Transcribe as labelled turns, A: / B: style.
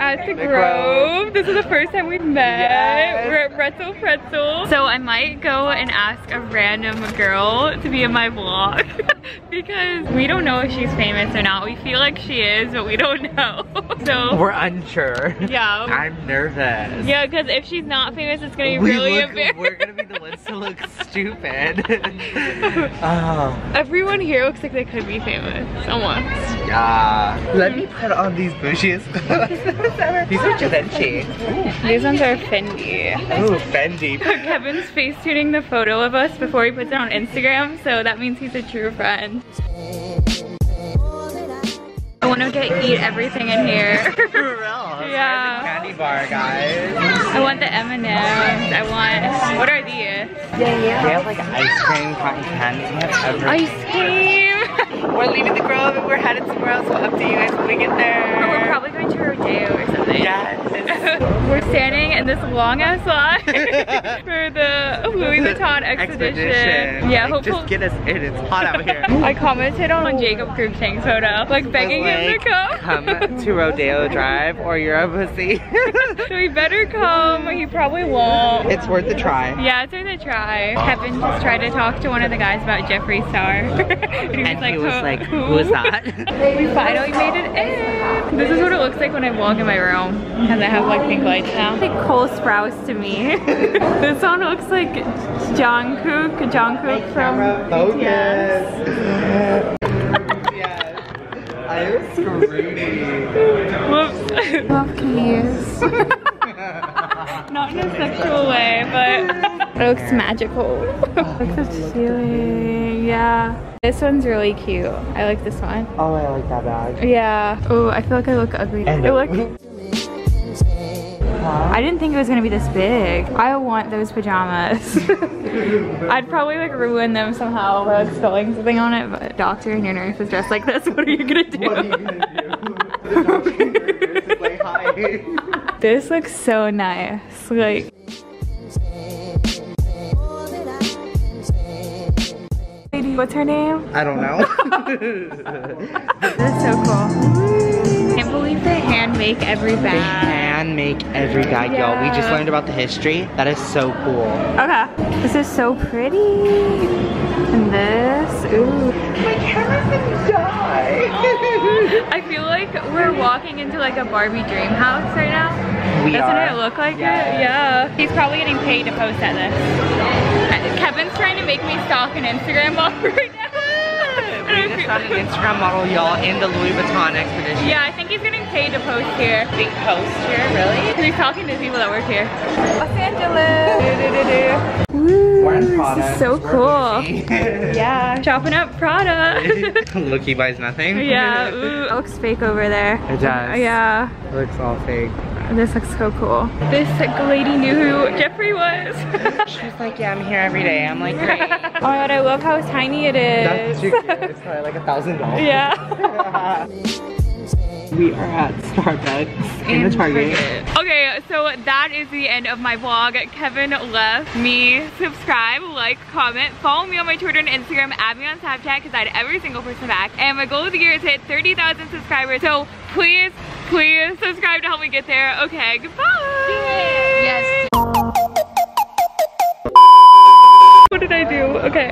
A: at the Grove. This is the first time we've met. Yes. We're at Pretzel. So I might go and ask a random girl to be in my vlog because we don't know if she's famous or not. We feel like she is, but we don't know. So
B: we're unsure.
A: Yeah.
B: I'm nervous.
A: Yeah, because if she's not famous, it's gonna be really embarrassing.
B: We're gonna be the ones to look stupid.
A: Everyone here looks like they could be famous almost.
B: Yeah. Let me put on these bushes. These are Givenchy.
A: These ones are Fendi.
B: Ooh, Fendi.
A: Kevin's face tuning the photo of us before he puts it on Instagram, so that means he's a true friend. I want to eat everything in here.
B: For real?
A: Yeah.
B: The candy bar, guys.
A: I want the M&Ms. I want. What are these?
B: Yeah. They have like ice cream, cotton candy. They have everything.
A: Ice cream.
B: We're leaving the Grove and we're headed somewhere else. We'll update you guys when we get there.
A: But we're probably going to Rodeo or something.
B: Yes.
A: We're standing in this long ass line for the Louis Vuitton expedition. Yeah,
B: like, just get us in. It's hot out here.
A: I commented on Jacob Cruikshank's photo, like begging him to come.
B: Come to Rodeo Drive or you're a pussy.
A: So he better come. He probably won't.
B: It's worth a try.
A: Yeah, it's worth a try. Kevin just tried to talk to one of the guys about Jeffree Star. and
B: he was like, who is that?
A: We finally made it in. This is what it looks like when I walk in my room. And I have like pink lights now. It's like Cole Sprouse to me. This one looks like Jungkook from
B: Focus.
A: BTS.
B: Yes. I am screaming.
A: Whoops. Love keys. Not in a sexual way, but it looks magical. Look at the ceiling. Yeah. This one's really cute. I like this one.
B: Oh, I like that bag.
A: Yeah. Oh, I feel like I look ugly. I didn't think it was gonna be this big. I want those pajamas. I'd probably like ruin them somehow by like spilling something on it, but doctor and your nurse is dressed like this. What are you gonna do?
B: What are you gonna do? The doctor and your nurse is like, hi.
A: This looks so nice. Like, what's her name?
B: I don't know.
A: This is so cool. Can't believe they hand make every bag.
B: They hand make every bag, y'all. We just learned about the history. That is so cool.
A: Okay. This is so pretty. And this, ooh.
B: My camera's gonna die.
A: I feel like we're walking into like a Barbie dream house right now. Doesn't it look like it? Yeah. He's probably getting paid to post at this. Kevin's trying to make me stalk an Instagram model right now.
B: We just found an Instagram model, y'all, in the Louis Vuitton expedition.
A: Yeah, I think he's getting paid to post here.
B: Big post here, really?
A: He's talking to people that work here. Los Angeles. Woo, this is so cool. Yeah, shopping at Prada.
B: Look, he buys nothing.
A: Yeah, ooh, it looks fake over there.
B: It does.
A: Yeah.
B: It looks all fake.
A: This looks so cool. This lady knew who Jeffree was.
B: She was like, yeah, I'm here every day. I'm like, great.
A: Oh my god, I love how tiny it is.
B: That's too cute. It's probably like $1,000.
A: Yeah.
B: We are at Starbucks in the Target.
A: Okay, so that is the end of my vlog. Kevin left me. Subscribe, like, comment, follow me on my Twitter and Instagram, add me on Snapchat because I had every single person back. And my goal of the year is to hit 30,000 subscribers. So please subscribe to help me get there. Okay, goodbye. Yes. What did I do? Okay.